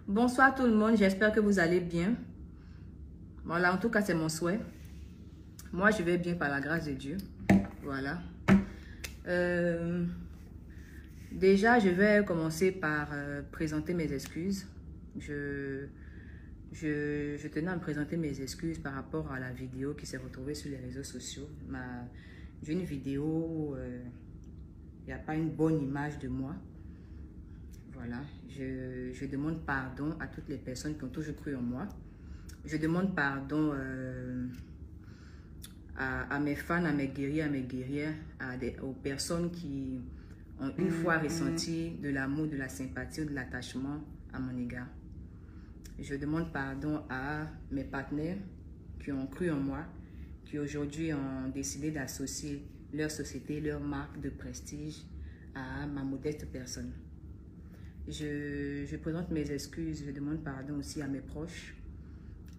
Bonsoir tout le monde, j'espère que vous allez bien. Voilà, en tout cas, c'est mon souhait. Moi, je vais bien par la grâce de Dieu. Voilà. Déjà, je vais commencer par présenter mes excuses. Je tenais à me présenter mes excuses par rapport à la vidéo qui s'est retrouvée sur les réseaux sociaux. J'ai une vidéo où il n'y a pas une bonne image de moi. Voilà, je demande pardon à toutes les personnes qui ont toujours cru en moi. Je demande pardon à mes fans, à mes guerriers, à mes guerrières, aux personnes qui ont une fois ressenti de l'amour, de la sympathie ou de l'attachement à mon égard. Je demande pardon à mes partenaires qui ont cru en moi, qui aujourd'hui ont décidé d'associer leur société, leur marque de prestige à ma modeste personne. Je présente mes excuses, je demande pardon aussi à mes proches,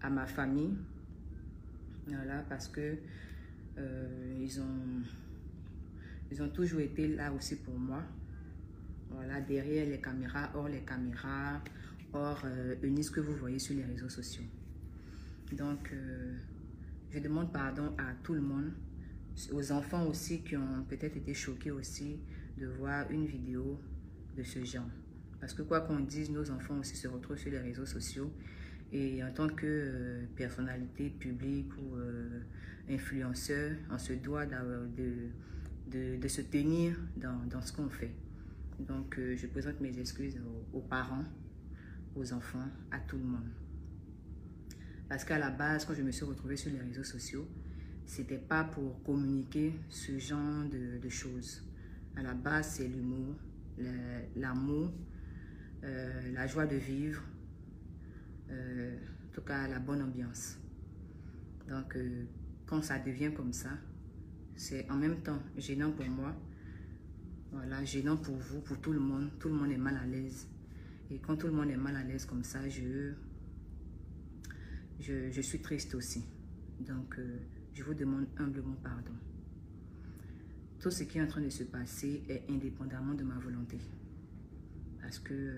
à ma famille, voilà, parce que ils ont toujours été là aussi pour moi, voilà, derrière les caméras, hors les caméras, hors Eunice que vous voyez sur les réseaux sociaux. Donc, je demande pardon à tout le monde, aux enfants aussi qui ont peut-être été choqués aussi de voir une vidéo de ce genre. Parce que quoi qu'on dise, nos enfants aussi se retrouvent sur les réseaux sociaux. Et en tant que personnalité publique ou influenceur, on se doit de se tenir dans ce qu'on fait. Donc, je présente mes excuses aux parents, aux enfants, à tout le monde. Parce qu'à la base, quand je me suis retrouvée sur les réseaux sociaux, c'était pas pour communiquer ce genre de choses. À la base, c'est l'humour, l'amour, la joie de vivre, en tout cas la bonne ambiance. Donc quand ça devient comme ça, c'est en même temps gênant pour moi, voilà, gênant pour vous, pour tout le monde est mal à l'aise. Et quand tout le monde est mal à l'aise comme ça, je suis triste aussi. Donc je vous demande humblement pardon. Tout ce qui est en train de se passer est indépendamment de ma volonté. Parce que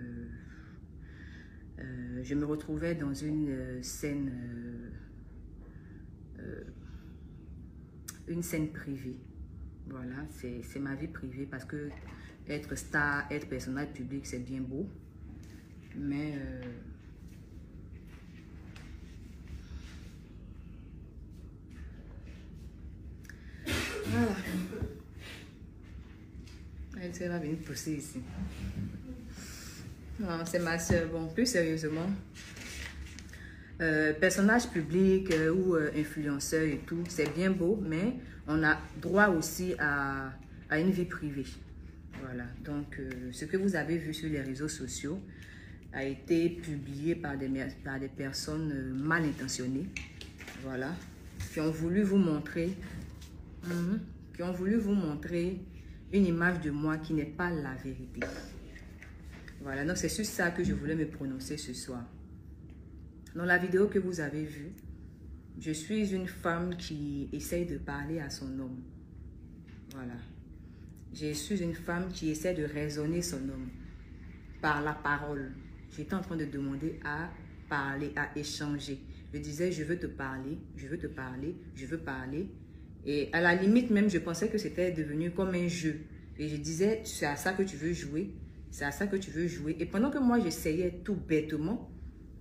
je me retrouvais dans une scène privée. Voilà, c'est ma vie privée parce que être star, être personnage public, c'est bien beau. Mais voilà. Elle va venir pousser ici. Non, c'est ma soeur. Bon, plus sérieusement, personnage public ou influenceur et tout, c'est bien beau, mais on a droit aussi à une vie privée. Voilà, donc ce que vous avez vu sur les réseaux sociaux a été publié par des personnes mal intentionnées, voilà, qui ont voulu vous montrer, une image de moi qui n'est pas la vérité. Voilà, donc c'est sur ça que je voulais me prononcer ce soir. Dans la vidéo que vous avez vue, je suis une femme qui essaye de parler à son homme. Voilà. Je suis une femme qui essaie de raisonner son homme par la parole. J'étais en train de demander à parler, à échanger. Je disais, je veux te parler, je veux te parler, je veux parler. Et à la limite même, je pensais que c'était devenu comme un jeu. Et je disais, c'est à ça que tu veux jouer. C'est à ça que tu veux jouer. Et pendant que moi, j'essayais tout bêtement,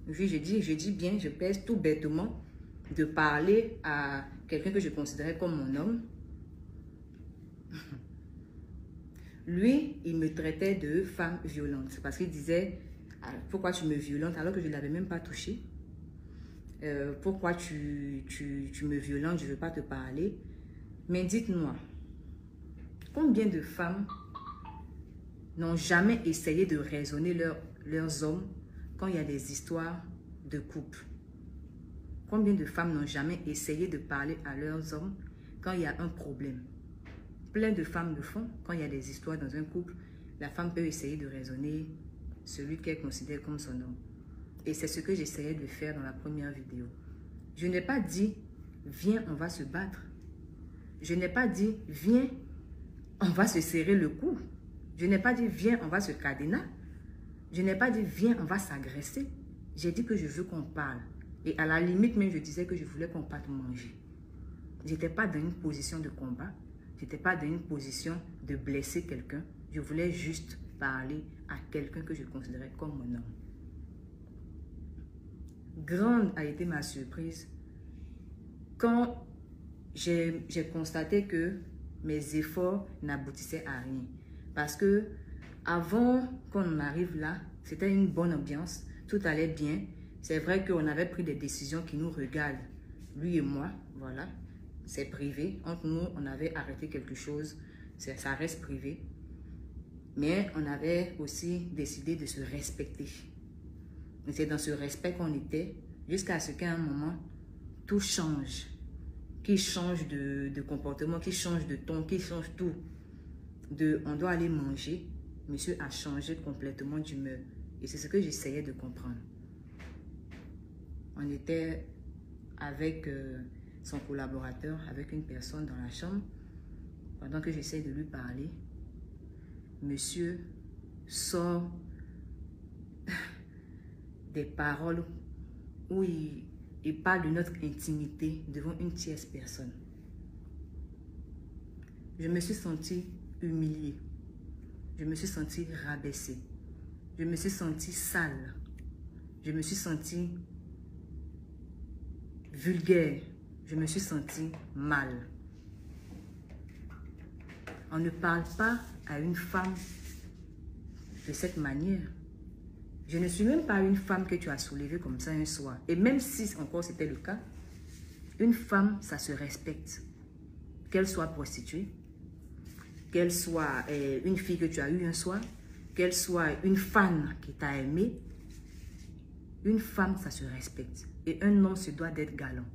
oui, je dis bien, je pèse tout bêtement de parler à quelqu'un que je considérais comme mon homme. Lui, il me traitait de femme violente. Parce qu'il disait, pourquoi tu me violentes alors que je ne l'avais même pas touché? Pourquoi tu me violentes, je ne veux pas te parler. Mais dites-moi, combien de femmes n'ont jamais essayé de raisonner leurs hommes quand il y a des histoires de couple? Combien de femmes n'ont jamais essayé de parler à leurs hommes quand il y a un problème? Plein de femmes le font. Quand il y a des histoires dans un couple, la femme peut essayer de raisonner celui qu'elle considère comme son homme. Et c'est ce que j'essayais de faire dans la première vidéo. Je n'ai pas dit, viens, on va se battre. Je n'ai pas dit, viens, on va se serrer le cou. Je n'ai pas dit, viens, on va se cadenas. Je n'ai pas dit, viens, on va s'agresser. J'ai dit que je veux qu'on parle. Et à la limite, même, je disais que je voulais qu'on parte manger. Je n'étais pas dans une position de combat. Je n'étais pas dans une position de blesser quelqu'un. Je voulais juste parler à quelqu'un que je considérais comme mon homme. Grande a été ma surprise quand j'ai constaté que mes efforts n'aboutissaient à rien. Parce que avant qu'on arrive là, c'était une bonne ambiance, tout allait bien. C'est vrai qu'on avait pris des décisions qui nous regardent, lui et moi, voilà. C'est privé. Entre nous, on avait arrêté quelque chose, ça reste privé. Mais on avait aussi décidé de se respecter. Et c'est dans ce respect qu'on était, jusqu'à ce qu'à un moment, tout change. Qui change de comportement, qui change de ton, qui change tout. On doit aller manger. Monsieur a changé complètement d'humeur. Et c'est ce que j'essayais de comprendre. On était avec son collaborateur, avec une personne dans la chambre. Pendant que j'essaie de lui parler, monsieur sort des paroles où il parle de notre intimité devant une tierce personne. Je me suis sentie humiliée. Je me suis sentie rabaissée. Je me suis sentie sale. Je me suis sentie vulgaire. Je me suis sentie mal. On ne parle pas à une femme de cette manière. Je ne suis même pas une femme que tu as soulevée comme ça un soir. Et même si encore c'était le cas, une femme, ça se respecte. Qu'elle soit prostituée, qu'elle soit une fille que tu as eue un soir, qu'elle soit une fan qui t'a aimé, une femme, ça se respecte. Et un homme se doit d'être galant.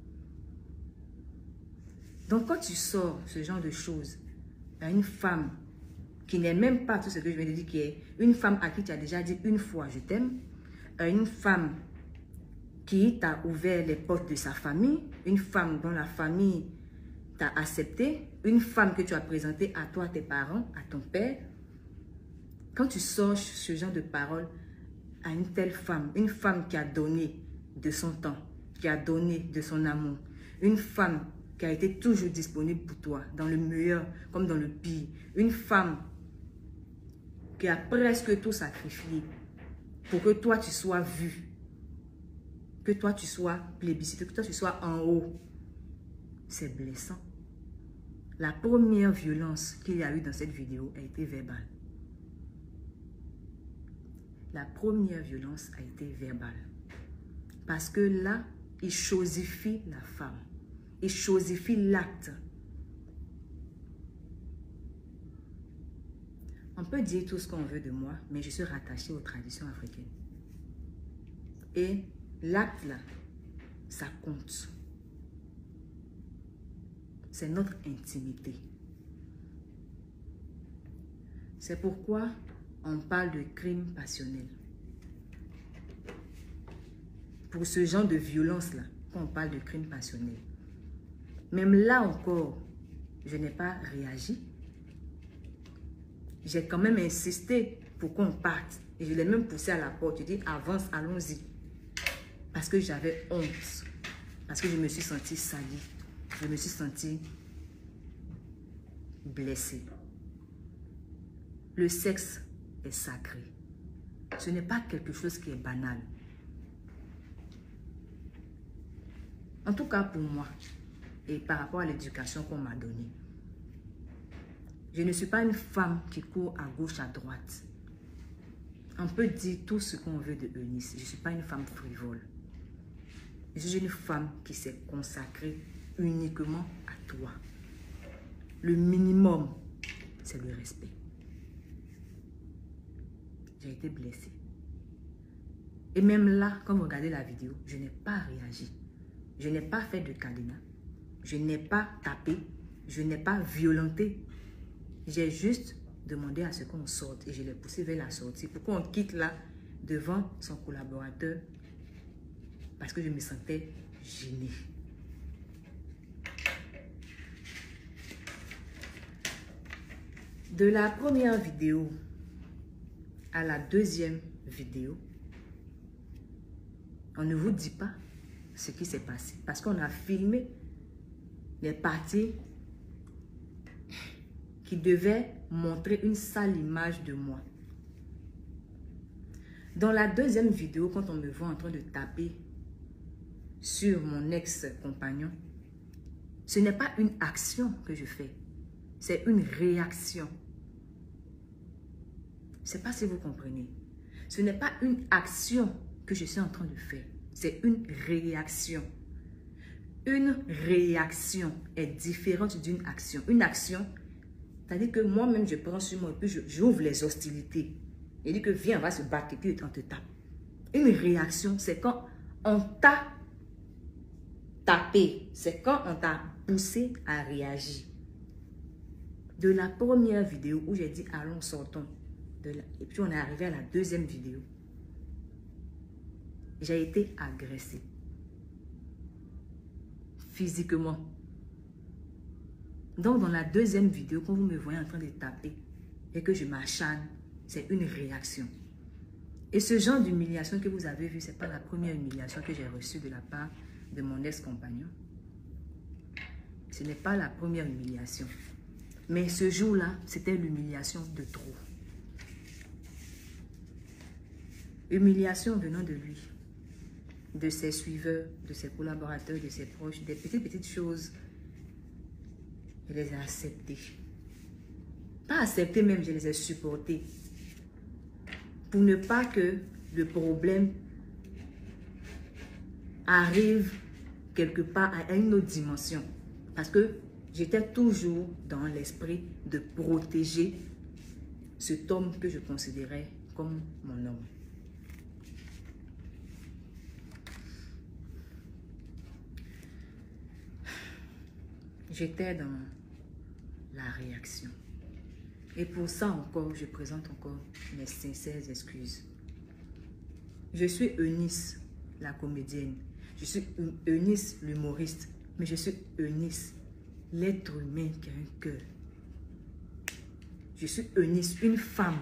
Donc quand tu sors ce genre de choses à une femme qui n'est même pas tout ce que je viens de dire, qui est une femme à qui tu as déjà dit une fois je t'aime, une femme qui t'a ouvert les portes de sa famille, une femme dont la famille t'a accepté, une femme que tu as présentée à toi, tes parents, à ton père. Quand tu sors ce genre de paroles à une telle femme, une femme qui a donné de son temps, qui a donné de son amour, une femme qui a été toujours disponible pour toi, dans le meilleur comme dans le pire, une femme qui a presque tout sacrifié pour que toi tu sois vu, que toi tu sois plébiscité, que toi tu sois en haut. C'est blessant. La première violence qu'il y a eu dans cette vidéo a été verbale. La première violence a été verbale. Parce que là, il chosifie la femme. Il chosifie l'acte. On peut dire tout ce qu'on veut de moi, mais je suis rattachée aux traditions africaines. Et l'acte là, ça compte. C'est notre intimité. C'est pourquoi on parle de crime passionnel. Pour ce genre de violence-là, quand on parle de crime passionnel. Même là encore, je n'ai pas réagi. J'ai quand même insisté pour qu'on parte. Et je l'ai même poussé à la porte. Je dis, avance, allons-y. Parce que j'avais honte. Parce que je me suis sentie salie. Je me suis sentie blessée. Le sexe est sacré. Ce n'est pas quelque chose qui est banal. En tout cas pour moi, et par rapport à l'éducation qu'on m'a donnée. Je ne suis pas une femme qui court à gauche, à droite. On peut dire tout ce qu'on veut de Eunice. Je ne suis pas une femme frivole. Je suis une femme qui s'est consacrée uniquement à toi. Le minimum, c'est le respect. J'ai été blessée. Et même là, quand vous regardez la vidéo, je n'ai pas réagi. Je n'ai pas fait de cadenas. Je n'ai pas tapé. Je n'ai pas violenté. J'ai juste demandé à ce qu'on sorte et je l'ai poussé vers la sortie pour qu'on quitte là devant son collaborateur parce que je me sentais gênée. De la première vidéo à la deuxième vidéo, on ne vous dit pas ce qui s'est passé. Parce qu'on a filmé les parties qui devaient montrer une sale image de moi. Dans la deuxième vidéo, quand on me voit en train de taper sur mon ex-compagnon, ce n'est pas une action que je fais, c'est une réaction. Je ne sais pas si vous comprenez. Ce n'est pas une action que je suis en train de faire, c'est une réaction. Une réaction est différente d'une action. Une action, c'est-à-dire que moi-même, je prends sur moi et puis j'ouvre les hostilités. Il dit que viens, on va se battre et puis on te tape. Une réaction, c'est quand on t'a tapé. C'est quand on t'a poussé à réagir. De la première vidéo où j'ai dit allons, sortons. Et puis on est arrivé à la deuxième vidéo. J'ai été agressée. Physiquement. Donc dans la deuxième vidéo, quand vous me voyez en train de taper et que je m'acharne, c'est une réaction. Et ce genre d'humiliation que vous avez vu, ce n'est pas la première humiliation que j'ai reçue de la part de mon ex-compagnon. Ce n'est pas la première humiliation. Mais ce jour-là, c'était l'humiliation de trop. Humiliation venant de lui, de ses suiveurs, de ses collaborateurs, de ses proches, des petites choses. Je les ai acceptées. Pas acceptées même, je les ai supportées. Pour ne pas que le problème arrive quelque part à une autre dimension. Parce que j'étais toujours dans l'esprit de protéger cet homme que je considérais comme mon homme. J'étais dans la réaction. Et pour ça encore, je présente encore mes sincères excuses. Je suis Eunice, la comédienne. Je suis Eunice, l'humoriste. Mais je suis Eunice, l'être humain qui a un cœur. Je suis Eunice, une femme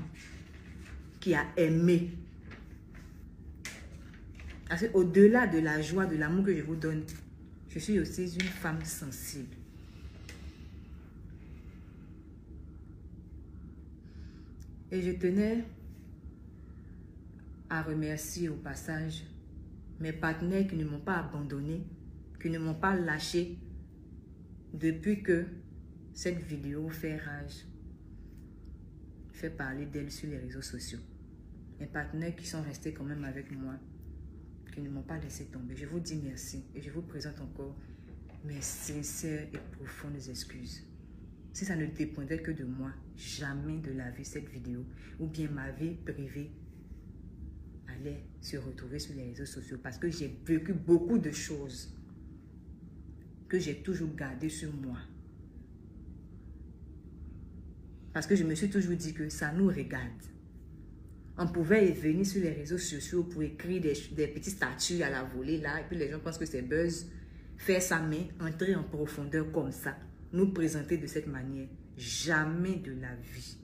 qui a aimé. Au-delà de la joie, de l'amour que je vous donne, je suis aussi une femme sensible. Et je tenais à remercier au passage mes partenaires qui ne m'ont pas abandonné, qui ne m'ont pas lâché depuis que cette vidéo fait rage, fait parler d'elle sur les réseaux sociaux. Mes partenaires qui sont restés quand même avec moi, qui ne m'ont pas laissé tomber. Je vous dis merci et je vous présente encore mes sincères et profondes excuses. Si ça ne dépendait que de moi, jamais de la vie cette vidéo ou bien ma vie privée allait se retrouver sur les réseaux sociaux parce que j'ai vécu beaucoup de choses que j'ai toujours gardées sur moi. Parce que je me suis toujours dit que ça nous regarde. On pouvait venir sur les réseaux sociaux pour écrire des petits statuts à la volée là et puis les gens pensent que c'est buzz. Faire sa main, entrer en profondeur comme ça, nous présenter de cette manière, jamais de la vie,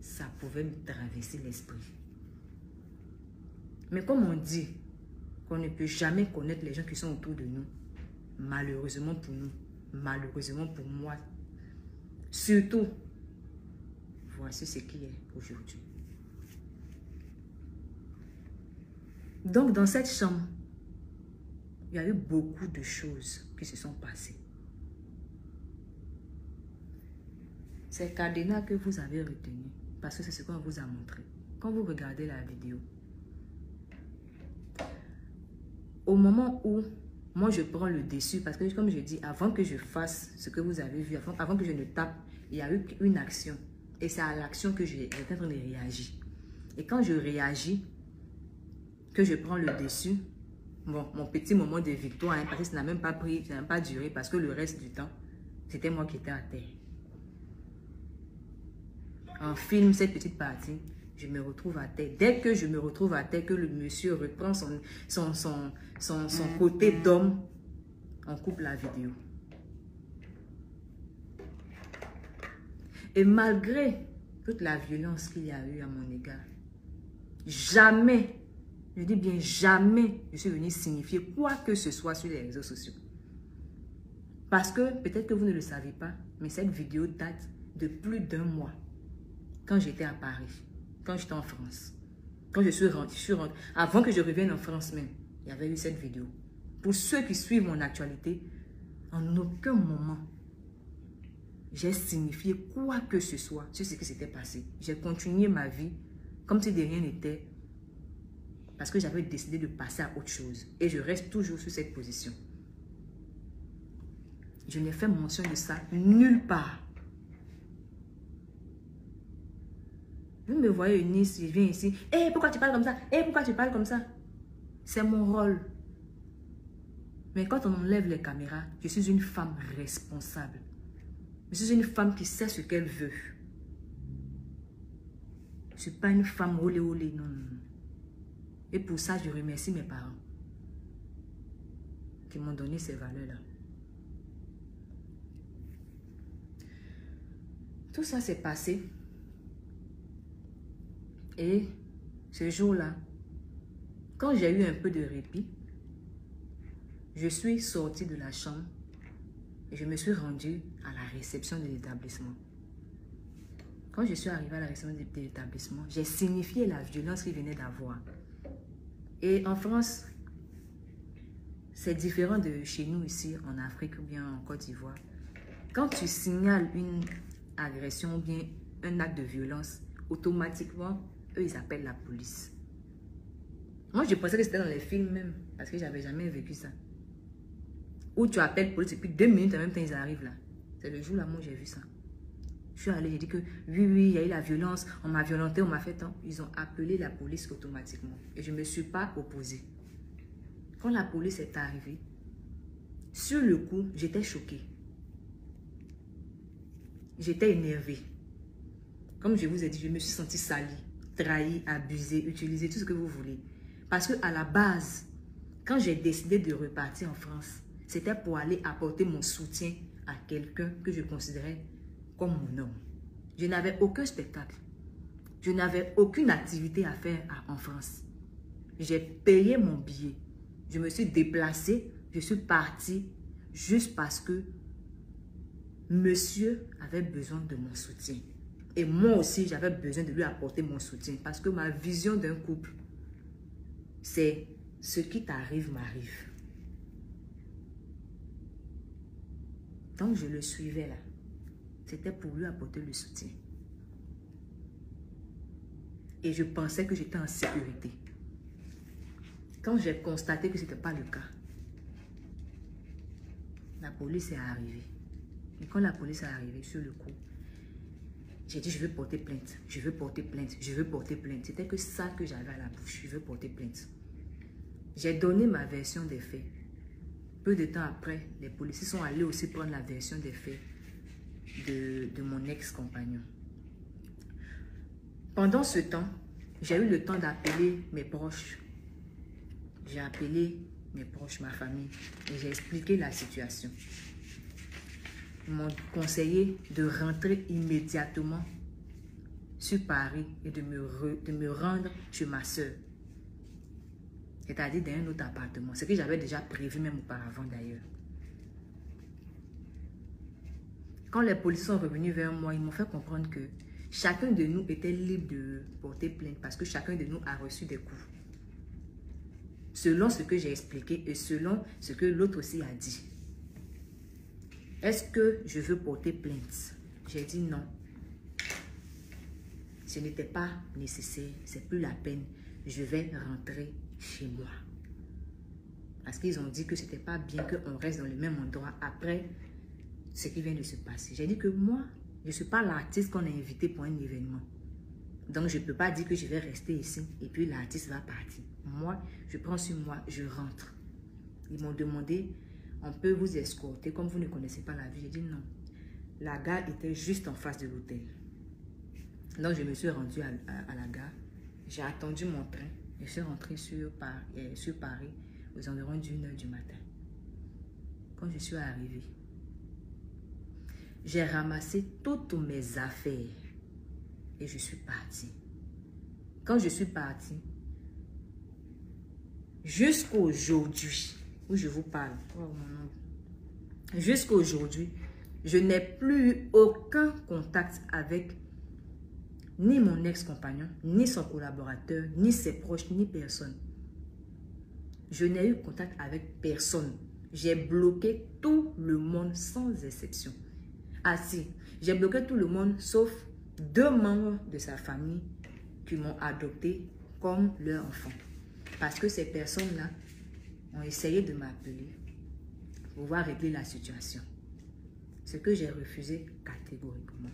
ça pouvait me traverser l'esprit. Mais comme on dit qu'on ne peut jamais connaître les gens qui sont autour de nous, malheureusement pour nous, malheureusement pour moi, surtout, voici ce qui est aujourd'hui. Donc dans cette chambre, il y a eu beaucoup de choses qui se sont passées. C'est cadenas que vous avez retenu parce que c'est ce qu'on vous a montré. Quand vous regardez la vidéo, au moment où moi je prends le dessus, parce que comme je dis, avant que je fasse ce que vous avez vu, avant que je ne tape, il y a eu une action. Et c'est à l'action que j'étais en train de réagir. Et quand je réagis, que je prends le dessus, bon, mon petit moment de victoire, hein, parce que ça n'a même pas pris, ça n'a pas duré, parce que le reste du temps, c'était moi qui étais à terre. On filme cette petite partie, je me retrouve à terre. Dès que je me retrouve à terre, que le monsieur reprend son côté d'homme, on coupe la vidéo. Et malgré toute la violence qu'il y a eu à mon égard, Jamais, je dis bien jamais, je suis venue signifier quoi que ce soit sur les réseaux sociaux. Parce que peut-être que vous ne le savez pas, mais cette vidéo date de plus d'1 mois. Quand j'étais à Paris, quand j'étais en France. Quand je suis rentrée, avant que je revienne en France même, il y avait eu cette vidéo. Pour ceux qui suivent mon actualité, en aucun moment, j'ai signifié quoi que ce soit sur ce qui s'était passé. J'ai continué ma vie comme si de rien n'était parce que j'avais décidé de passer à autre chose. Et je reste toujours sur cette position. Je n'ai fait mention de ça nulle part. Vous me voyez une Nice, je viens ici. Hé, pourquoi tu parles comme ça? Hé, pourquoi tu parles comme ça? C'est mon rôle. Mais quand on enlève les caméras, je suis une femme responsable. Je suis une femme qui sait ce qu'elle veut. Je ne suis pas une femme olé olé, non, non. Et pour ça, je remercie mes parents qui m'ont donné ces valeurs-là. Tout ça s'est passé. Et ce jour-là, quand j'ai eu un peu de répit, je suis sortie de la chambre et je me suis rendue à la réception de l'établissement. Quand je suis arrivée à la réception de l'établissement, j'ai signifié la violence qu'il venait d'avoir. Et en France, c'est différent de chez nous ici en Afrique ou bien en Côte d'Ivoire. Quand tu signales une agression ou bien un acte de violence, automatiquement, eux, ils appellent la police. Moi, je pensais que c'était dans les films même, parce que j'avais jamais vécu ça. Où tu appelles police et puis 2 minutes en même temps, ils arrivent là. C'est le jour là, moi, j'ai vu ça. Je suis allée, j'ai dit que oui, il y a eu la violence, on m'a violenté, on m'a fait tant. Ils ont appelé la police automatiquement. Et je ne me suis pas opposée. Quand la police est arrivée, sur le coup, j'étais choquée. J'étais énervée. Comme je vous ai dit, je me suis sentie salie, trahie, abusée, utilisée, tout ce que vous voulez. Parce qu'à la base, quand j'ai décidé de repartir en France, c'était pour aller apporter mon soutien à quelqu'un que je considérais comme mon homme. Je n'avais aucun spectacle. Je n'avais aucune activité à faire en France. J'ai payé mon billet. Je me suis déplacée. Je suis partie juste parce que monsieur avait besoin de mon soutien. Et moi aussi, j'avais besoin de lui apporter mon soutien. Parce que ma vision d'un couple, c'est ce qui t'arrive m'arrive. Donc, je le suivais là. C'était pour lui apporter le soutien. Et je pensais que j'étais en sécurité. Quand j'ai constaté que ce n'était pas le cas, la police est arrivée. Et quand la police est arrivée sur le coup, j'ai dit je veux porter plainte, je veux porter plainte, je veux porter plainte. C'était que ça que j'avais à la bouche, je veux porter plainte. J'ai donné ma version des faits. Peu de temps après, les policiers sont allés aussi prendre la version des faits de mon ex-compagnon. Pendant ce temps, j'ai eu le temps d'appeler mes proches. J'ai appelé mes proches, ma famille, et j'ai expliqué la situation. Ils m'ont conseillé de rentrer immédiatement sur Paris et de me rendre chez ma soeur. C'est-à-dire dans un autre appartement. Ce que j'avais déjà prévu même auparavant d'ailleurs. Quand les policiers sont revenus vers moi, ils m'ont fait comprendre que chacun de nous était libre de porter plainte parce que chacun de nous a reçu des coups. Selon ce que j'ai expliqué et selon ce que l'autre aussi a dit. Est-ce que je veux porter plainte? J'ai dit non. Ce n'était pas nécessaire, c'est plus la peine. Je vais rentrer chez moi. Parce qu'ils ont dit que ce n'était pas bien qu'on reste dans le même endroit après ce qui vient de se passer. J'ai dit que moi, je ne suis pas l'artiste qu'on a invité pour un événement. Donc, je ne peux pas dire que je vais rester ici et puis l'artiste va partir. Moi, je prends sur moi, je rentre. Ils m'ont demandé, on peut vous escorter comme vous ne connaissez pas la vie. J'ai dit non. La gare était juste en face de l'hôtel. Donc, je me suis rendue à la gare. J'ai attendu mon train. Je suis rentrée sur Paris aux environs d'1h du matin. Quand je suis arrivée, j'ai ramassé toutes mes affaires et je suis partie. quand je suis partie, jusqu'aujourd'hui, où je vous parle, jusqu'aujourd'hui, je n'ai plus eu aucun contact avec ni mon ex-compagnon, ni son collaborateur, ni ses proches, ni personne. Je n'ai eu contact avec personne. J'ai bloqué tout le monde sans exception. Ah si, j'ai bloqué tout le monde sauf 2 membres de sa famille qui m'ont adopté comme leur enfant. Parce que ces personnes-là ont essayé de m'appeler pour pouvoir régler la situation. Ce que j'ai refusé catégoriquement.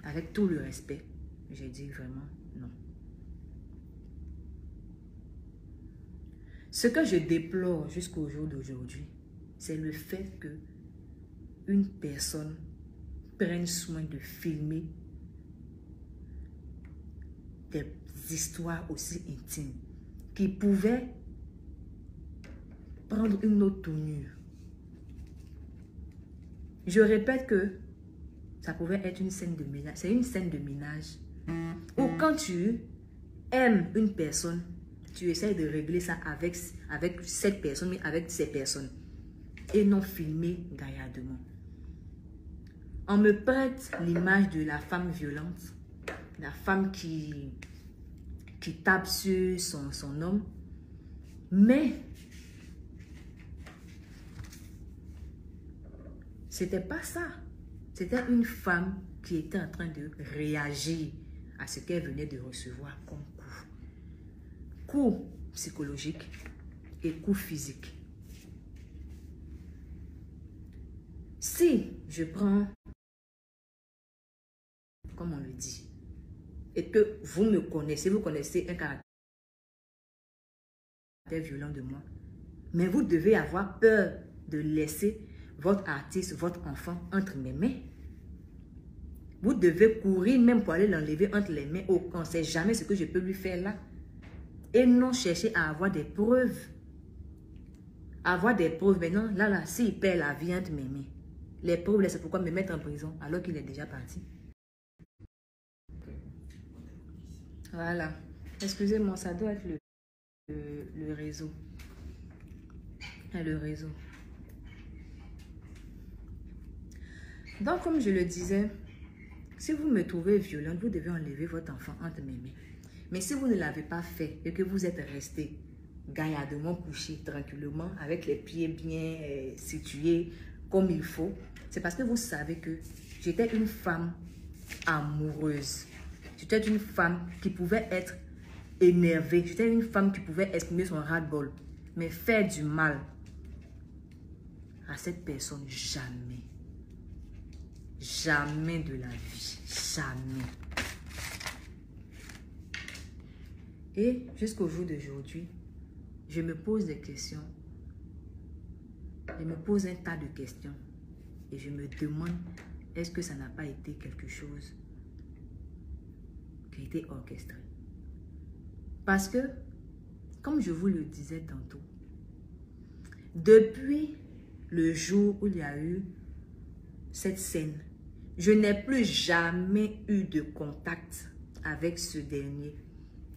Avec tout le respect, j'ai dit vraiment non. Ce que je déplore jusqu'au jour d'aujourd'hui, c'est le fait que une personne prenne soin de filmer des histoires aussi intimes qui pouvaient prendre une autre tournure. Je répète que ça pouvait être une scène de ménage. C'est une scène de ménage où quand tu aimes une personne, tu essaies de régler ça avec cette personne, mais avec ces personnes. Et non filmer gaillardement. On me prête l'image de la femme violente, la femme qui tape sur son homme. Mais c'était pas ça. C'était une femme qui était en train de réagir à ce qu'elle venait de recevoir comme coup. Coup psychologique et coup physique. Si je prends, comme on le dit, et que vous me connaissez, vous connaissez un caractère violent de moi, mais vous devez avoir peur de laisser votre artiste, votre enfant entre mes mains. Vous devez courir même pour aller l'enlever entre les mains. Oh, on ne sait jamais ce que je peux lui faire là. Et non chercher à avoir des preuves. Avoir des preuves maintenant, là, s'il perd la vie entre mes mains. Les preuves, c'est pourquoi me mettre en prison alors qu'il est déjà parti. Voilà. Excusez-moi, ça doit être le réseau. Le réseau. Donc, comme je le disais, si vous me trouvez violente, vous devez enlever votre enfant entre mes mains. Mais si vous ne l'avez pas fait et que vous êtes resté gaillardement couché, tranquillement, avec les pieds bien situés comme il faut, c'est parce que vous savez que j'étais une femme amoureuse. J'étais une femme qui pouvait être énervée. J'étais une femme qui pouvait exprimer son ras-le-bol. Mais faire du mal à cette personne, jamais. Jamais de la vie. Jamais. Et jusqu'au jour d'aujourd'hui, je me pose des questions. Je me pose un tas de questions. Et je me demande, est-ce que ça n'a pas été quelque chose qui a été orchestré? Parce que, comme je vous le disais tantôt, depuis le jour où il y a eu cette scène, je n'ai plus jamais eu de contact avec ce dernier,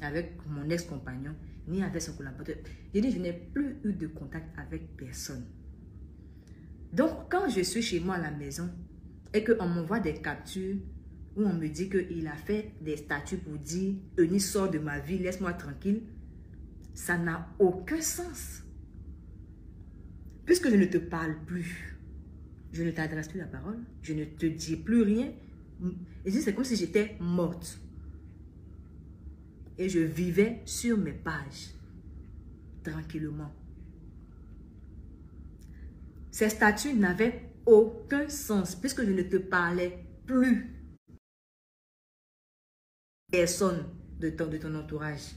avec mon ex-compagnon, ni avec son collaborateur. J'ai dit, je n'ai plus eu de contact avec personne. Donc, quand je suis chez moi à la maison et qu'on m'envoie des captures où on me dit qu'il a fait des statuts pour dire « Eunice, sort de ma vie, laisse-moi tranquille », ça n'a aucun sens. Puisque je ne te parle plus, je ne t'adresse plus la parole, je ne te dis plus rien. Et c'est comme si j'étais morte. Et je vivais sur mes pages, tranquillement. Ces statuts n'avaient aucun sens, puisque je ne te parlais plus. Personne de ton entourage.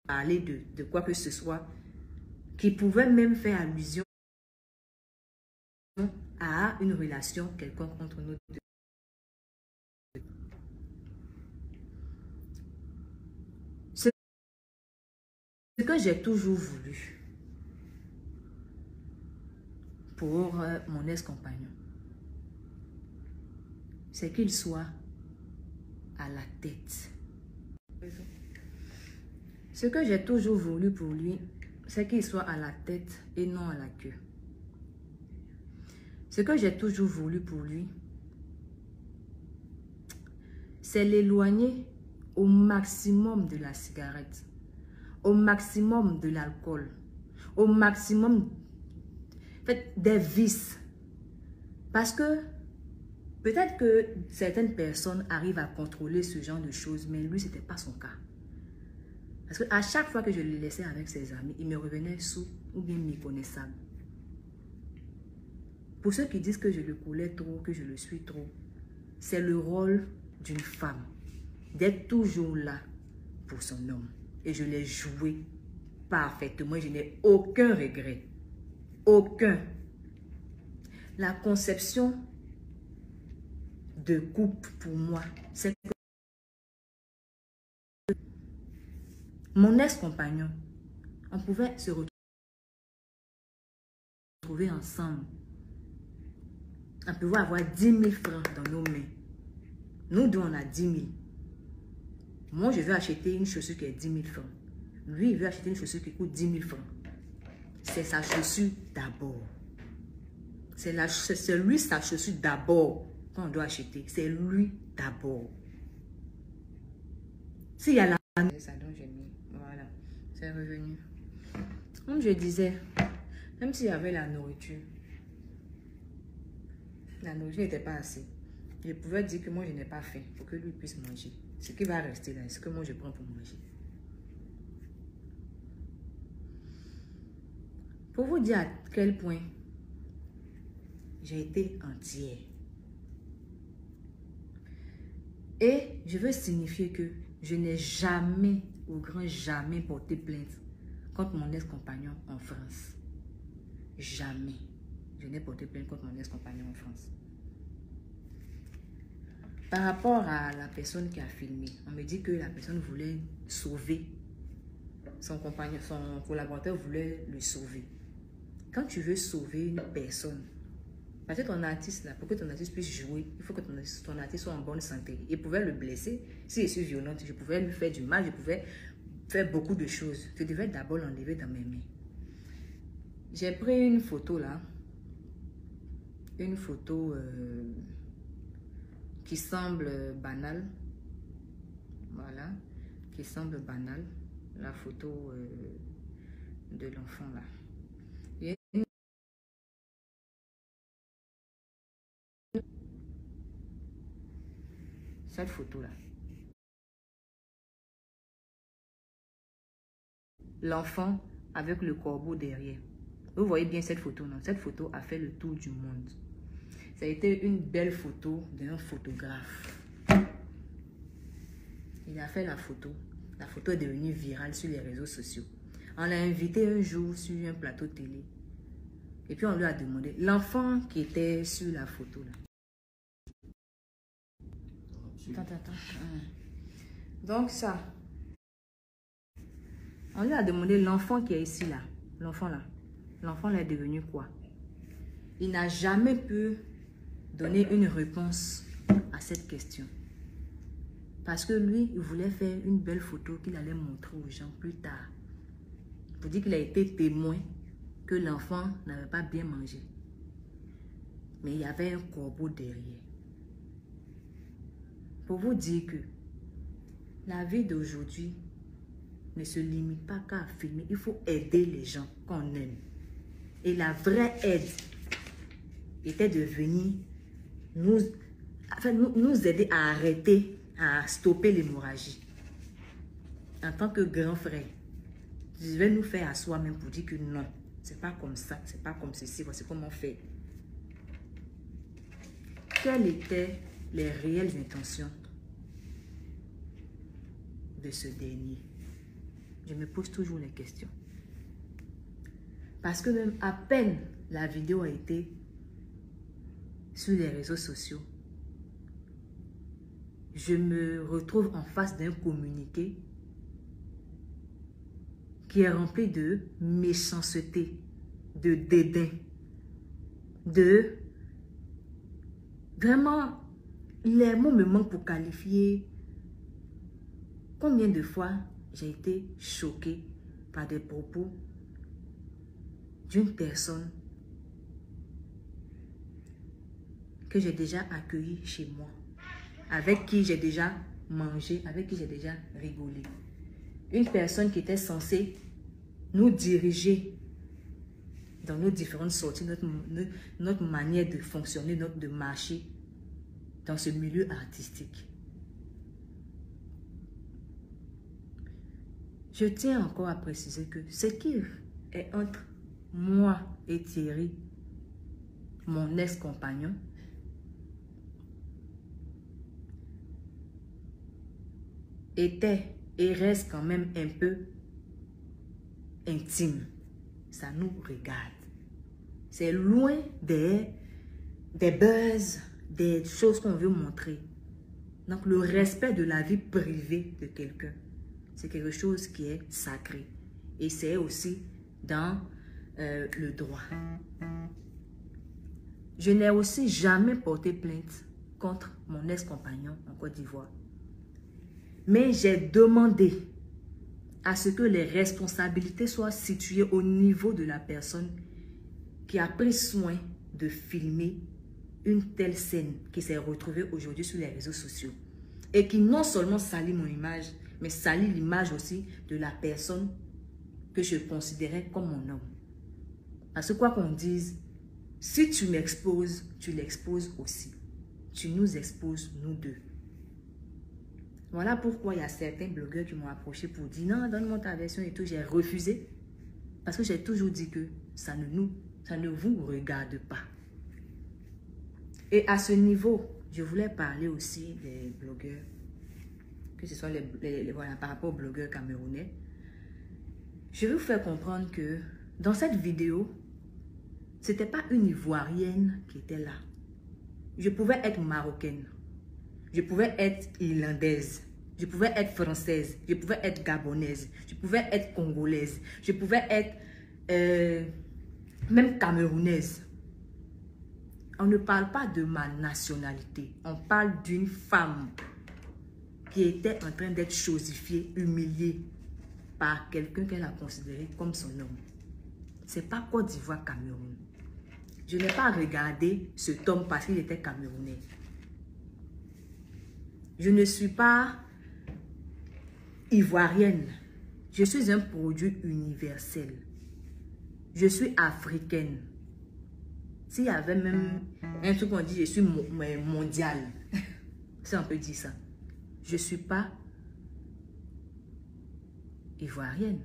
Parler de quoi que ce soit qui pouvait même faire allusion à une relation quelconque entre nous deux. Ce que j'ai toujours voulu pour mon ex-compagnon, c'est qu'il soit à la tête. Ce que j'ai toujours voulu pour lui, c'est qu'il soit à la tête et non à la queue. Ce que j'ai toujours voulu pour lui, c'est l'éloigner au maximum de la cigarette, au maximum de l'alcool, au maximum des vices. Parce que peut-être que certaines personnes arrivent à contrôler ce genre de choses, mais lui, ce n'était pas son cas. Parce qu'à chaque fois que je le laissais avec ses amis, il me revenait sous ou bien méconnaissable. Pour ceux qui disent que je le coulais trop, que je le suis trop, c'est le rôle d'une femme d'être toujours là pour son homme. Et je l'ai joué parfaitement. Je n'ai aucun regret. Aucun. La conception de couple pour moi, c'est que mon ex-compagnon, on pouvait se retrouver ensemble. On pouvait avoir 10 000 francs dans nos mains. Nous deux, on a 10 000. Moi, je veux acheter une chaussure qui est 10 000 francs. Lui, il veut acheter une chaussure qui coûte 10 000 francs. C'est sa chaussure d'abord. C'est lui sa chaussure d'abord qu'on doit acheter. C'est lui d'abord. S'il y a la... C'est ça dont j'ai mis. Voilà. C'est revenu. Comme je disais, même s'il y avait la nourriture n'était pas assez. Je pouvais dire que moi, je n'ai pas faim pour que lui puisse manger. Ce qui va rester là, c'est ce que moi, je prends pour manger. Pour vous dire à quel point j'ai été entière. Et je veux signifier que je n'ai jamais, au grand jamais, porté plainte contre mon ex-compagnon en France. Jamais. Je n'ai porté plainte contre mon ex-compagnon en France. Par rapport à la personne qui a filmé, on me dit que la personne voulait sauver son compagnon, son collaborateur voulait le sauver. Quand tu veux sauver une personne, parce que ton artiste, là, pour que ton artiste puisse jouer, il faut que ton artiste soit en bonne santé. Il pouvait le blesser. Si je suis violente, je pouvais lui faire du mal, je pouvais faire beaucoup de choses. Je devais d'abord l'enlever dans mes mains. J'ai pris une photo là. Une photo qui semble banale. Voilà. Qui semble banale. La photo de l'enfant là. Cette photo-là. L'enfant avec le corbeau derrière. Vous voyez bien cette photo, non? Cette photo a fait le tour du monde. Ça a été une belle photo d'un photographe. Il a fait la photo. La photo est devenue virale sur les réseaux sociaux. On l'a invité un jour sur un plateau télé. Et puis on lui a demandé, l'enfant qui était sur la photo là. Attends. Donc ça, on lui a demandé l'enfant qui est ici là, l'enfant là est devenu quoi? Il n'a jamais pu donner une réponse à cette question. Parce que lui, il voulait faire une belle photo qu'il allait montrer aux gens plus tard. Pour dire qu'il a été témoin que l'enfant n'avait pas bien mangé. Mais il y avait un corbeau derrière. Pour vous dire que la vie d'aujourd'hui ne se limite pas qu'à filmer. Il faut aider les gens qu'on aime. Et la vraie aide était de venir nous aider à arrêter, à stopper l'hémorragie. En tant que grand frère, je vais nous faire à soi-même pour dire que non, c'est pas comme ça, c'est pas comme ceci, voici comment on fait. Quelles étaient les réelles intentions de ce dernier? Je me pose toujours les questions. Parce que même à peine la vidéo a été sur les réseaux sociaux, je me retrouve en face d'un communiqué qui est rempli de méchanceté, de dédain, vraiment, les mots me manquent pour qualifier Combien de fois j'ai été choquée par des propos d'une personne que j'ai déjà accueillie chez moi, avec qui j'ai déjà mangé, avec qui j'ai déjà rigolé. Une personne qui était censée nous diriger dans nos différentes sorties, notre manière de fonctionner, de marcher dans ce milieu artistique. Je tiens encore à préciser que ce qui est entre moi et Thierry, mon ex-compagnon, était et reste quand même un peu intime. Ça nous regarde. C'est loin des buzz, des choses qu'on veut montrer. Donc le respect de la vie privée de quelqu'un, c'est quelque chose qui est sacré. Et c'est aussi dans le droit. Je n'ai aussi jamais porté plainte contre mon ex-compagnon en Côte d'Ivoire. Mais j'ai demandé à ce que les responsabilités soient situées au niveau de la personne qui a pris soin de filmer une telle scène qui s'est retrouvée aujourd'hui sur les réseaux sociaux et qui non seulement salit mon image, mais salit l'image aussi de la personne que je considérais comme mon homme. Parce que quoi qu'on dise, si tu m'exposes, tu l'exposes aussi. Tu nous exposes, nous deux. Voilà pourquoi il y a certains blogueurs qui m'ont approché pour dire non, donne-moi ta version et tout. J'ai refusé parce que j'ai toujours dit que ça ne vous regarde pas. Et à ce niveau, je voulais parler aussi des blogueurs, que ce soit voilà, par rapport aux blogueurs camerounais. Je vais vous faire comprendre que dans cette vidéo, ce n'était pas une Ivoirienne qui était là. Je pouvais être marocaine. Je pouvais être irlandaise, je pouvais être française, je pouvais être gabonaise, je pouvais être congolaise, je pouvais être même camerounaise. On ne parle pas de ma nationalité, on parle d'une femme qui était en train d'être chosifiée, humiliée par quelqu'un qu'elle a considéré comme son homme. C'est pas Côte d'Ivoire, Cameroun. Je n'ai pas regardé cet homme parce qu'il était camerounais. Je ne suis pas ivoirienne. Je suis un produit universel. Je suis africaine. S'il y avait même un truc qu'on dit, je suis mondiale. Si on peut dire ça. Je ne suis pas ivoirienne.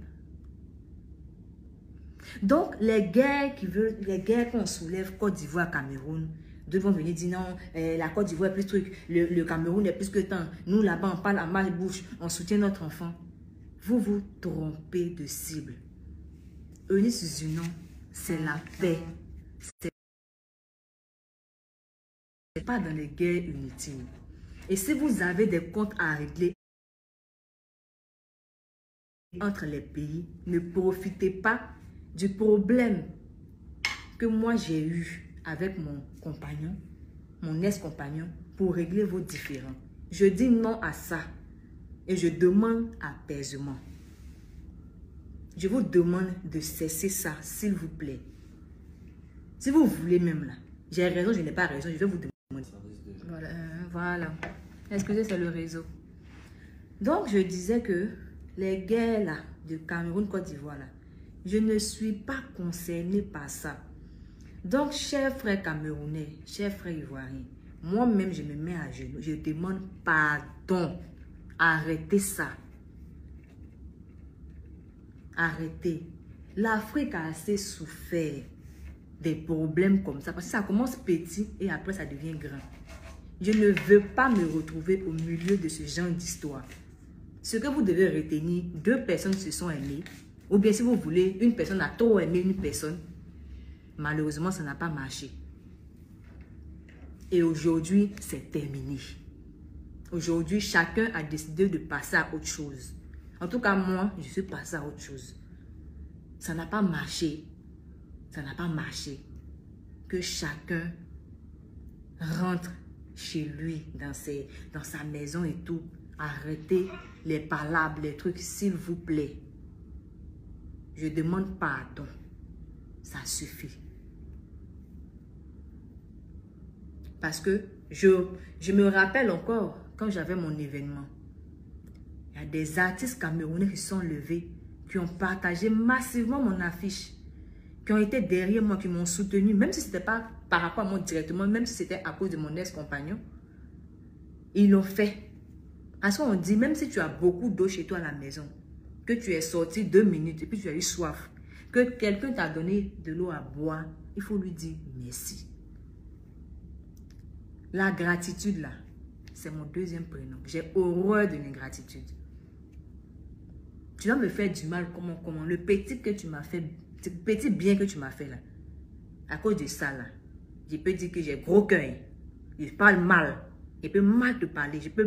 Donc, les guerres qu'on soulève, Côte d'Ivoire, Cameroun, deux vont venir dire non, la Côte d'Ivoire est plus truc, le Cameroun est plus que tant. Nous, là-bas, on parle à marche-bouche, on soutient notre enfant. Vous vous trompez de cible. Eunice Zunon, c'est la paix. C'est pas dans les guerres inutiles. Et si vous avez des comptes à régler entre les pays, ne profitez pas du problème que moi j'ai eu avec mon compagnon, mon ex-compagnon, pour régler vos différends. Je dis non à ça et je demande apaisement. Je vous demande de cesser ça, s'il vous plaît. Si vous voulez même là, j'ai raison, je n'ai pas raison, je vais vous demander. Voilà. Excusez, c'est le réseau. Donc, je disais que les guerres là, de Cameroun, Côte d'Ivoire là, je ne suis pas concernée par ça. Donc, chers frères camerounais, chers frères ivoiriens, moi-même, je me mets à genoux. Je demande pardon. Arrêtez ça. Arrêtez. L'Afrique a assez souffert des problèmes comme ça. Parce que ça commence petit et après, ça devient grand. Je ne veux pas me retrouver au milieu de ce genre d'histoire. Ce que vous devez retenir, deux personnes se sont aimées. Ou bien si vous voulez, une personne a trop aimé une personne. Malheureusement, ça n'a pas marché. Et aujourd'hui, c'est terminé. Aujourd'hui, chacun a décidé de passer à autre chose. En tout cas, moi, je suis passée à autre chose. Ça n'a pas marché. Ça n'a pas marché. Que chacun rentre chez lui, dans sa maison et tout, Arrêtez les palabres, les trucs, s'il vous plaît. Je demande pardon. Ça suffit. Parce que je me rappelle encore, quand j'avais mon événement, il y a des artistes camerounais qui sont levés, qui ont partagé massivement mon affiche, qui ont été derrière moi, qui m'ont soutenu, même si ce n'était pas par rapport à moi directement, même si c'était à cause de mon ex-compagnon. Ils l'ont fait. Parce qu'on dit, même si tu as beaucoup d'eau chez toi à la maison, que tu es sorti 2 minutes et puis tu as eu soif, que quelqu'un t'a donné de l'eau à boire, il faut lui dire merci. La gratitude, là, c'est mon deuxième prénom. J'ai horreur de l'ingratitude. Tu vas me faire du mal, comment? Le petit que tu m'as fait, le petit bien que tu m'as fait, là, à cause de ça, là, je peux dire que j'ai gros cœur. Je parle mal. Je peux mal te parler. Je peux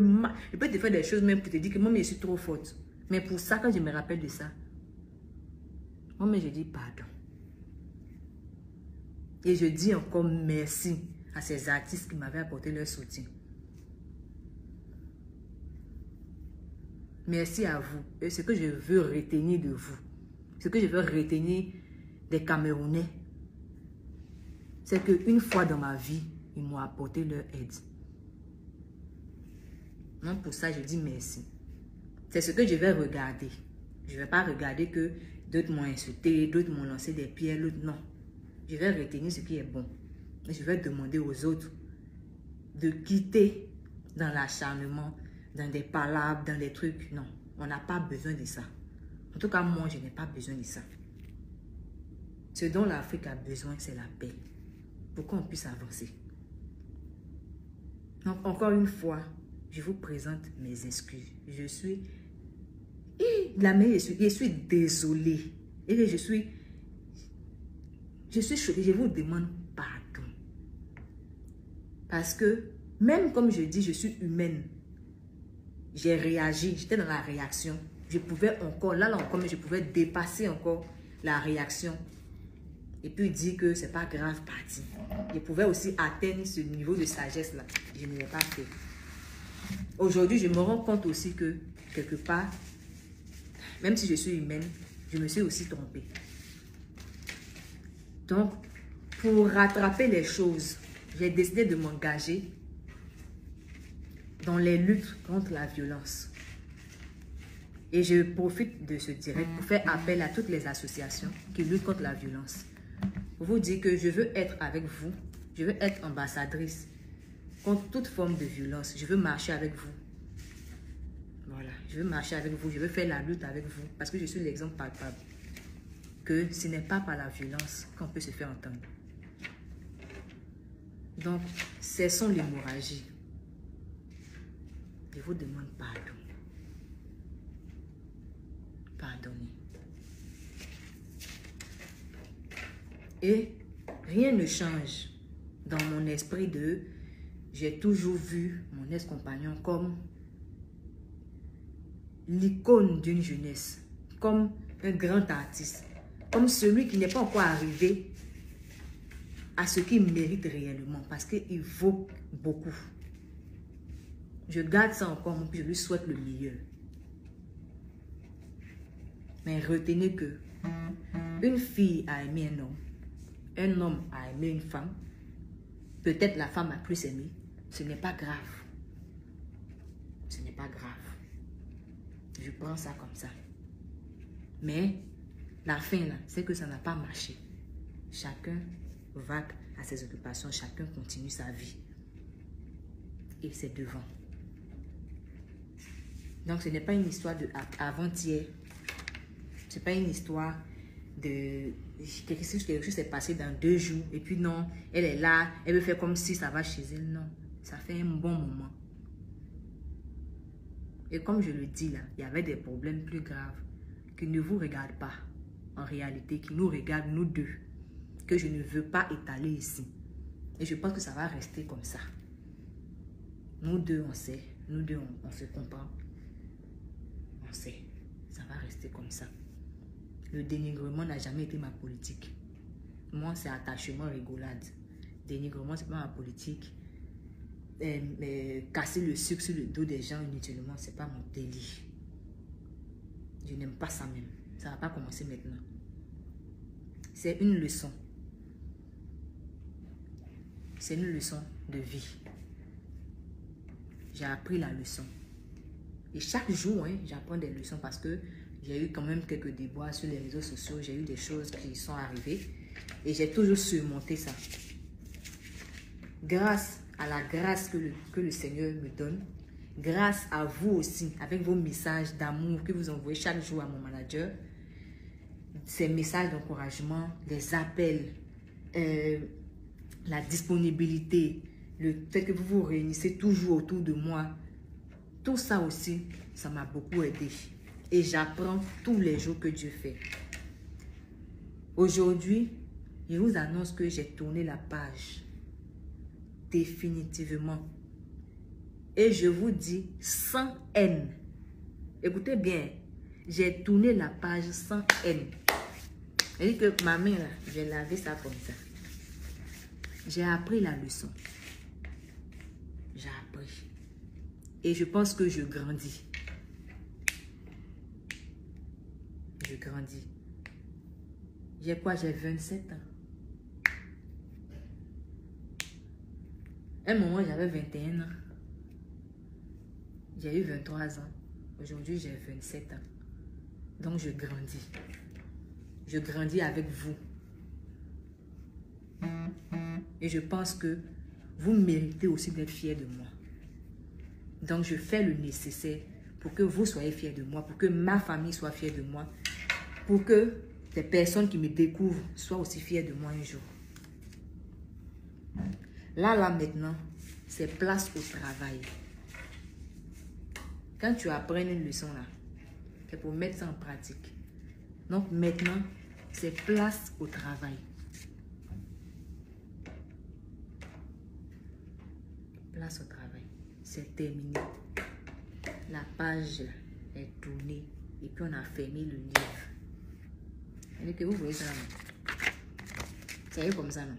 te faire des choses même pour te dire que moi, je suis trop forte. Mais pour ça, quand je me rappelle de ça, moi, je dis pardon. Et je dis encore merci à ces artistes qui m'avaient apporté leur soutien. Merci à vous. Et ce que je veux retenir de vous, ce que je veux retenir des Camerounais, c'est qu'une fois dans ma vie, ils m'ont apporté leur aide. Non, pour ça, je dis merci. C'est ce que je vais regarder. Je ne vais pas regarder que d'autres m'ont insulté, d'autres m'ont lancé des pierres, l'autre non. Je vais retenir ce qui est bon. Et je vais demander aux autres de quitter dans l'acharnement, dans des palabres, dans des trucs. Non, on n'a pas besoin de ça. En tout cas, moi, je n'ai pas besoin de ça. Ce dont l'Afrique a besoin, c'est la paix. Pour qu'on puisse avancer. Donc, encore une fois, je vous présente mes excuses. Je suis désolée. Et je suis choquée. Je vous demande pardon. Parce que, même comme je dis, je suis humaine. J'ai réagi. J'étais dans la réaction. Je pouvais encore, là encore, mais je pouvais dépasser encore la réaction. Et puis dire que c'est pas grave, parti. Je pouvais aussi atteindre ce niveau de sagesse-là. Je ne l'ai pas fait. Aujourd'hui, je me rends compte aussi que, quelque part, même si je suis humaine, je me suis aussi trompée. Donc, pour rattraper les choses, j'ai décidé de m'engager dans les luttes contre la violence. Et je profite de ce direct pour faire appel à toutes les associations qui luttent contre la violence. Pour vous dire que je veux être avec vous, je veux être ambassadrice contre toute forme de violence. Je veux marcher avec vous. Voilà, je veux marcher avec vous, je veux faire la lutte avec vous parce que je suis l'exemple palpable que ce n'est pas par la violence qu'on peut se faire entendre. Donc, cessons l'hémorragie. Je vous demande pardon. Pardonnez. Et rien ne change dans mon esprit de... J'ai toujours vu mon ex-compagnon comme l'icône d'une jeunesse, comme un grand artiste, comme celui qui n'est pas encore arrivé à ce qu'il mérite réellement, parce qu'il vaut beaucoup. Je garde ça encore, puis je lui souhaite le meilleur. Mais retenez que une fille a aimé un homme a aimé une femme, peut-être la femme a plus aimé, ce n'est pas grave. Ce n'est pas grave. Je prends ça comme ça. Mais la fin, là, c'est que ça n'a pas marché. Chacun va à ses occupations, chacun continue sa vie. Et c'est devant. Donc, ce n'est pas une histoire de avant-hier. Ce n'est pas une histoire de quelque chose s'est passé dans 2 jours. Et puis non, elle est là, elle veut faire comme si ça va chez elle. Non, ça fait un bon moment. Et comme je le dis là, il y avait des problèmes plus graves qui ne vous regardent pas. En réalité, qui nous regardent, nous deux. Que je ne veux pas étaler ici. Et je pense que ça va rester comme ça. Nous deux, on sait. Nous deux, on se comprend. On sait. Ça va rester comme ça. Le dénigrement n'a jamais été ma politique. Moi, c'est attachement, rigolade. Dénigrement, c'est pas ma politique. casser le sucre sur le dos des gens inutilement, c'est pas mon délire. Je n'aime pas ça même. Ça va pas commencer maintenant. C'est une leçon. C'est une leçon de vie. J'ai appris la leçon. Et chaque jour, hein, j'apprends des leçons parce que j'ai eu quand même quelques déboires sur les réseaux sociaux. J'ai eu des choses qui sont arrivées. Et j'ai toujours surmonté ça. Grâce à la grâce que le Seigneur me donne, grâce à vous aussi, avec vos messages d'amour que vous envoyez chaque jour à mon manager, ces messages d'encouragement, les appels, la disponibilité, le fait que vous vous réunissez toujours autour de moi, tout ça aussi, ça m'a beaucoup aidé. Et j'apprends tous les jours que Dieu fait. Aujourd'hui, je vous annonce que j'ai tourné la page. Définitivement. Et je vous dis sans haine. Écoutez bien, j'ai tourné la page sans haine. Elle dit que ma main là, je vais laver ça comme ça. J'ai appris la leçon. J'ai appris. Et je pense que je grandis. Je grandis. J'ai quoi? J'ai 27 ans. À un moment, j'avais 21 ans. J'ai eu 23 ans. Aujourd'hui, j'ai 27 ans. Donc, je grandis. Je grandis avec vous. Et je pense que vous méritez aussi d'être fiers de moi. Donc, je fais le nécessaire pour que vous soyez fiers de moi, pour que ma famille soit fière de moi, pour que les personnes qui me découvrent soient aussi fières de moi un jour. Là, maintenant, c'est place au travail. Quand tu apprends une leçon là, c'est pour mettre ça en pratique. Donc maintenant, c'est place au travail. Place au travail. C'est terminé. La page là est tournée. Et puis on a fermé le livre. Et que vous voyez ça là. Ça y est comme ça non.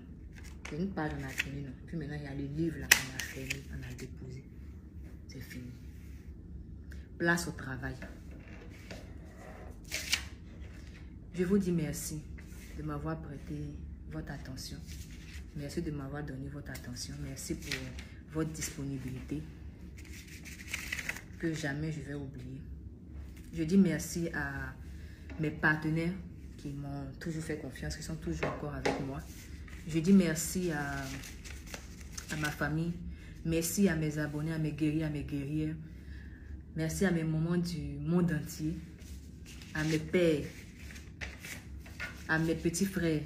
C'est une page on a fini non. Puis maintenant il y a le livre là qu'on a fermé, on a déposé. C'est fini. Place au travail. Je vous dis merci de m'avoir prêté votre attention. Merci de m'avoir donné votre attention. Merci pour votre disponibilité que jamais je vais oublier. Je dis merci à mes partenaires qui m'ont toujours fait confiance, qui sont toujours encore avec moi. Je dis merci à ma famille. Merci à mes abonnés, à mes guerriers, à mes guerrières. Merci à mes mamans du monde entier, à mes pères, à mes petits frères,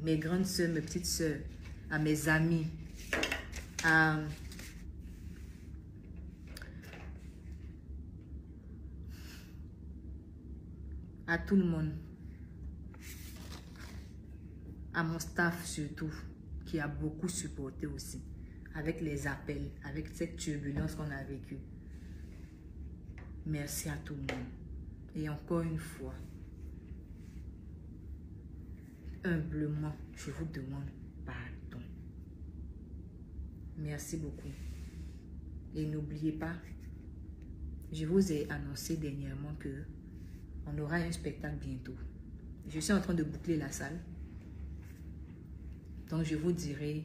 mes grandes soeurs, mes petites soeurs, à mes amis, à tout le monde, à mon staff surtout, qui a beaucoup supporté aussi, avec les appels, avec cette turbulence qu'on a vécue. Merci à tout le monde. Et encore une fois, humblement, je vous demande pardon. Merci beaucoup. Et n'oubliez pas, je vous ai annoncé dernièrement que on aura un spectacle bientôt. Je suis en train de boucler la salle. Donc je vous dirai,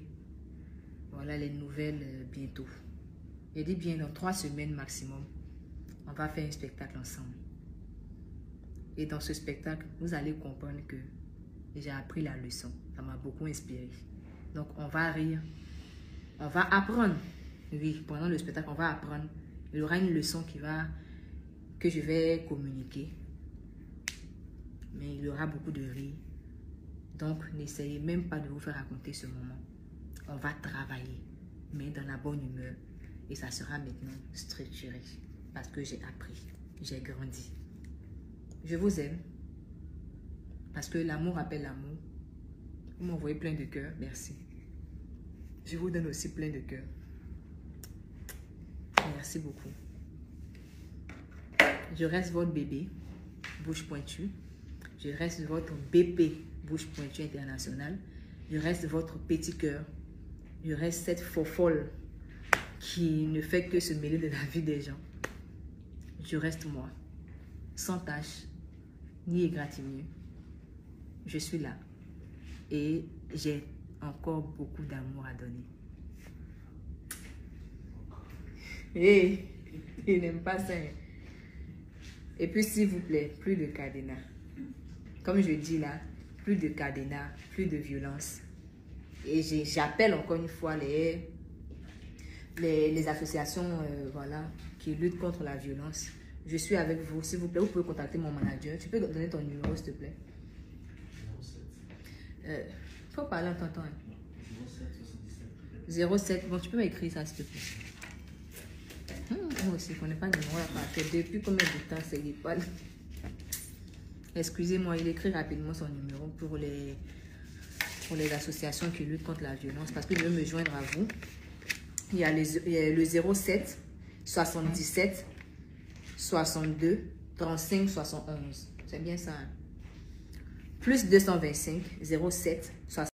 voilà les nouvelles bientôt. Je dis bien dans 3 semaines maximum, on va faire un spectacle ensemble. Et dans ce spectacle, vous allez comprendre que j'ai appris la leçon. Ça m'a beaucoup inspiré. Donc on va rire, on va apprendre. Oui, pendant le spectacle, on va apprendre. Il y aura une leçon que je vais communiquer. Mais il y aura beaucoup de rire. Donc, n'essayez même pas de vous faire raconter ce moment. On va travailler, mais dans la bonne humeur. Et ça sera maintenant structuré. Parce que j'ai appris, j'ai grandi. Je vous aime. Parce que l'amour appelle l'amour. Vous m'envoyez plein de cœurs, merci. Je vous donne aussi plein de cœurs. Merci beaucoup. Je reste votre bébé, bouche pointue. Je reste votre BP, bouche pointue internationale. Je reste votre petit cœur. Je reste cette fofolle qui ne fait que se mêler de la vie des gens. Je reste moi, sans tâche, ni égratignure. Je suis là et j'ai encore beaucoup d'amour à donner. Hé, il n'aime pas ça. Et puis, s'il vous plaît, plus de cadenas. Comme je dis là, plus de cadenas, plus de violence. Et j'appelle encore une fois les associations voilà, qui luttent contre la violence. Je suis avec vous, s'il vous plaît. Vous pouvez contacter mon manager. Tu peux donner ton numéro, s'il te plaît. 07. Faut parler en t'entendant. 07. Bon, tu peux m'écrire ça, s'il te plaît. Moi aussi, je ne connais pas le numéro à partir. Depuis combien de temps c'est pas. Excusez-moi, il écrit rapidement son numéro pour les associations qui luttent contre la violence parce qu'il veut me joindre à vous. Il y a le 07 77 62 35 71. C'est bien ça. Hein? Plus 225 07 60.